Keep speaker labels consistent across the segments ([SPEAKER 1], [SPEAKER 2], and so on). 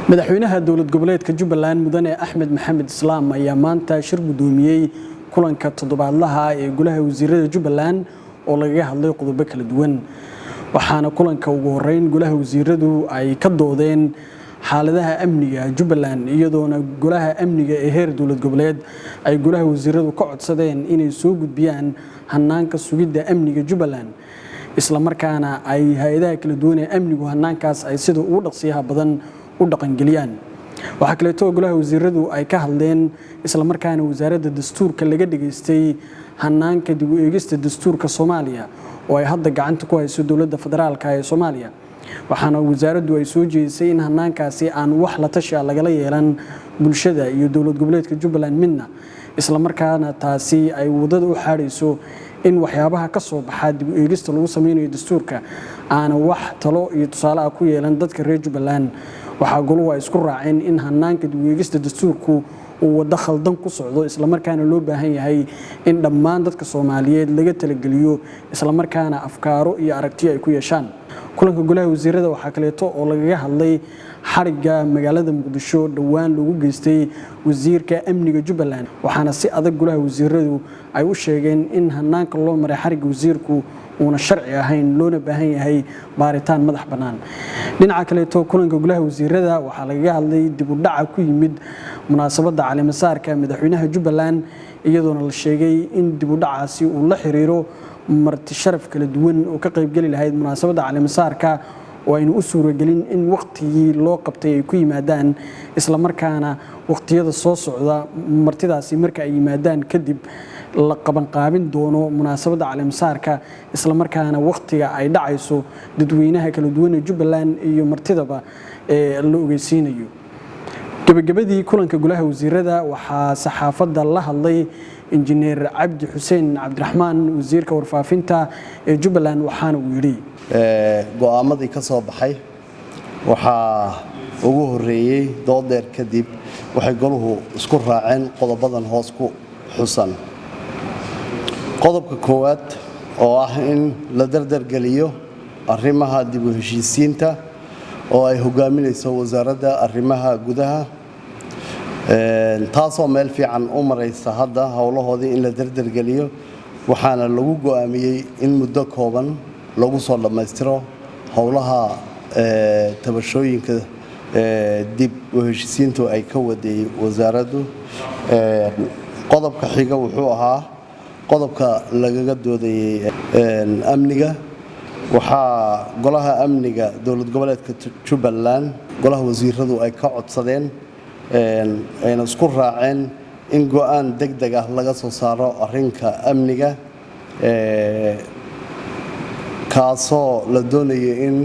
[SPEAKER 1] madaxweynaha dowlad goboleedka Jubbaland mudane Axmed Maxamed Islaam ayaa maanta shir gudoomiyay kulanka toddobaadlaha ee golaha wasiirada Jubbaland oo laga hadlay qodobo kala duwan waxaana kulanka ugu horeyn golaha wasiiradu ay ka doodeen xaaladaha amniga Jubbaland iyadoona golaha amniga ee heer dowlad goboleed ay golaha wasiiradu ka codsadeen inay soo gudbiyaan hanaanka sugidda amniga Jubbaland isla markaana ay hay'adaha kala duwan ee amnigu hanaankaas ay sida ugu dhaqsiyaha badan u dhaqangeliyaan waxa kale oo golaha wasiiradu ay ka hadleen isla markaana wasaaradda dastuurka laga dhageystay hanaanka dib u eegista dastuurka Soomaaliya oo ay hadda gacanta ku hayso dowladda federaalka ee Soomaaliya waxaana wasaaraddu ay soo jeedisay in hanaankaasi aan wax la tashi laga yeelan bulshada iyo dowlad goboleedka Jubbaland midna isla markaana taasi ay wadada u xaareyso in waxyaabaha ka soo baxa dib u eegista lagu sameeyo dastuurka aan wax talo iyo tusaale ku yeelan dadka reer Jubbaland waxa goluhu ay isku raaceen in hanaanka dib u eegista dastuurku uu wada khaldan ku socdo isla markaana loo baahan yahay in dhammaan dadka Soomaaliyeed laga talageliyo isla markaana afkaaro iyo aragtiyo ay ku yeeshaan kulanka golaha wasiirada waxa kale oo laga hadlay xariga magaalada Muqdisho dhawaan lagu geystay wasiirka amniga Jubbaland waxaana si adag golaha wasiiradu ay u sheegeen in hanaanka loo maray xariga wasiirku una sharci ahayn loona baahan yahay baaritaan madax banaan dhinaca kale kulanka golaha wasiirada waxa laga hadlay dib u dhac ku yimid munaasabada caleemasaarka madaxweynaha Jubbaland iyadoona la sheegay in dib u dhacaasi uu la xiriiro marti sharaf kala duwan oo ka qayb gali lahayd munaasabada caleemasaarka oo aynu u suuragelin in waqtigii loo qabtay ay ku yimaadaan isla markaana waqtiyada soo socda martidaasi marka ay yimaadaan kadib la qaban doono munaasabada caleemasaarka isla markaana waqtiga ay dhacayso dadweynaha kala duwan ee Jubbaland iyo martidaba ee la ogeysiinayo gabagabadii kulanka golaha wasiirada waxaa saxaafadda la hadlay injineer Cabdi Xuseen Cabdiraxmaan wasiirka warfaafinta ee Jubbaland waxaana uu yiri
[SPEAKER 2] go'aamadii ka soo baxay waxa ugu horeeyay doodeer kadib waxay goluhu isku raaceen qodobadan hoos ku xusan qodobka koowaad oo ah in la dardar galiyo arrimaha dib u heshiisiinta oo ay hogaaminayso wasaaradda arrimaha gudaha taasoo meel fiican u maraysa hadda howlahoodii in la dardar galiyo waxaana lagu go'aamiyay in muddo kooban lagu soo dhameystiro howlaha tabashooyinka dib u heshiisiintu ay ka waday wasaaraddu qodobka xiga wuxuu ahaa qodobka lagaga doodayay amniga waxaa golaha amniga dowlad goboleedka Jubbaland golaha wasiiradu ay ka codsadeen ayna isku raaceen in go'aan degdeg ah laga soo saaro arrinka amniga kaasoo la doonayo in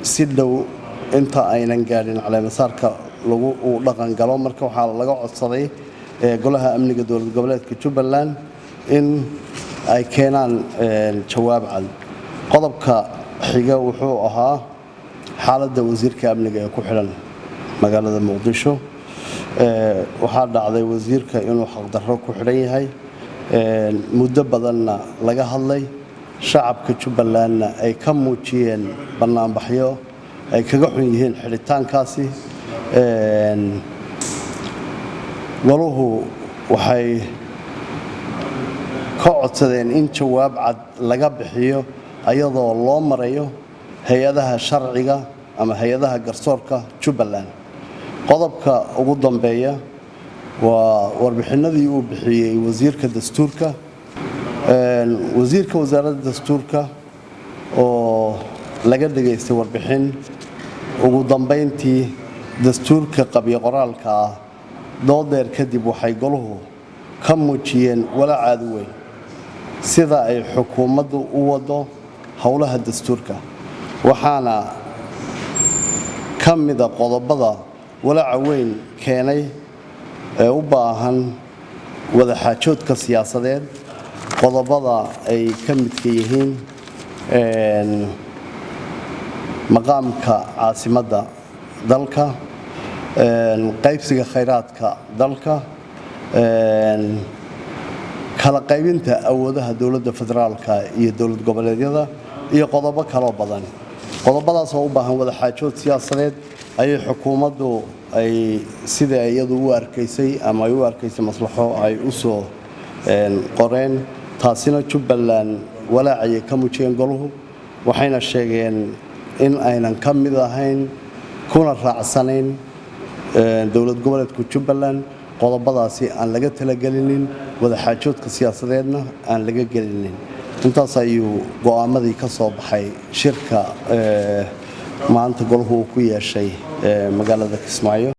[SPEAKER 2] si dhow inta aynan gaadhin caleemasaarka lagu dhaqan galo marka waxaa laga codsaday golaha amniga dowlad goboleedka Jubbaland in ay keenaan jawaab cad qodobka xiga wuxuu ahaa xaaladda wasiirka amniga ee ku xiran magaalada Muqdisho waxaa dhacday wasiirka inuu xaqdarro ku xiran yahay muddo badanna laga hadlay shacabka Jubbalandna ay ka muujiyeen banaanbaxyo ay kaga xun yihiin xiritaankaasi goluhu waxay ka codsadeen in jawaab cad laga bixiyo ayadoo loo marayo hay'adaha sharciga ama hay'adaha garsoorka Jubbaland qodobka ugu dambeeya waa warbixinadii uu bixiyay wasiirka dastuurka wasiirka wasaaradda dastuurka oo laga dhageystay warbixin ugu dambeyntii dastuurka qabyo qoraalka ah doodeer kadib waxay goluhu ka muujiyeen walaac weyn sida ay xukuumaddu u wado howlaha dastuurka waxaana ka mid ah qodobada walaac weyn keenay ee u baahan wada xaajoodka siyaasadeed qodobada ay ka midka yihiin maqaamka caasimadda dalka qaybsiga khayraadka dalka kala qaybinta awoodaha dowladda federaalka iyo dowlad goboleedyada iyo qodobo kale badan qodobadaas oo u baahan wada xaajood siyaasadeed ayay xukuumaddu ay sida iyadu u arkaysay ama ay u arkaysay maslaxo ay u soo qoreen taasina Jubbaland walaacay ka muujiyeen goluhu waxayna sheegeen in aynan ka mid ahayn kuna raacsanayn dawlad goboleedka Jubbaland qodobadaasi aan laga talagelinin wada xaajoodka siyaasadeedna aan laga gelinin intaas ayuu go'aamadii ka soo baxay shirka maanta goluhu ku yeeshay magaalada Kismaayo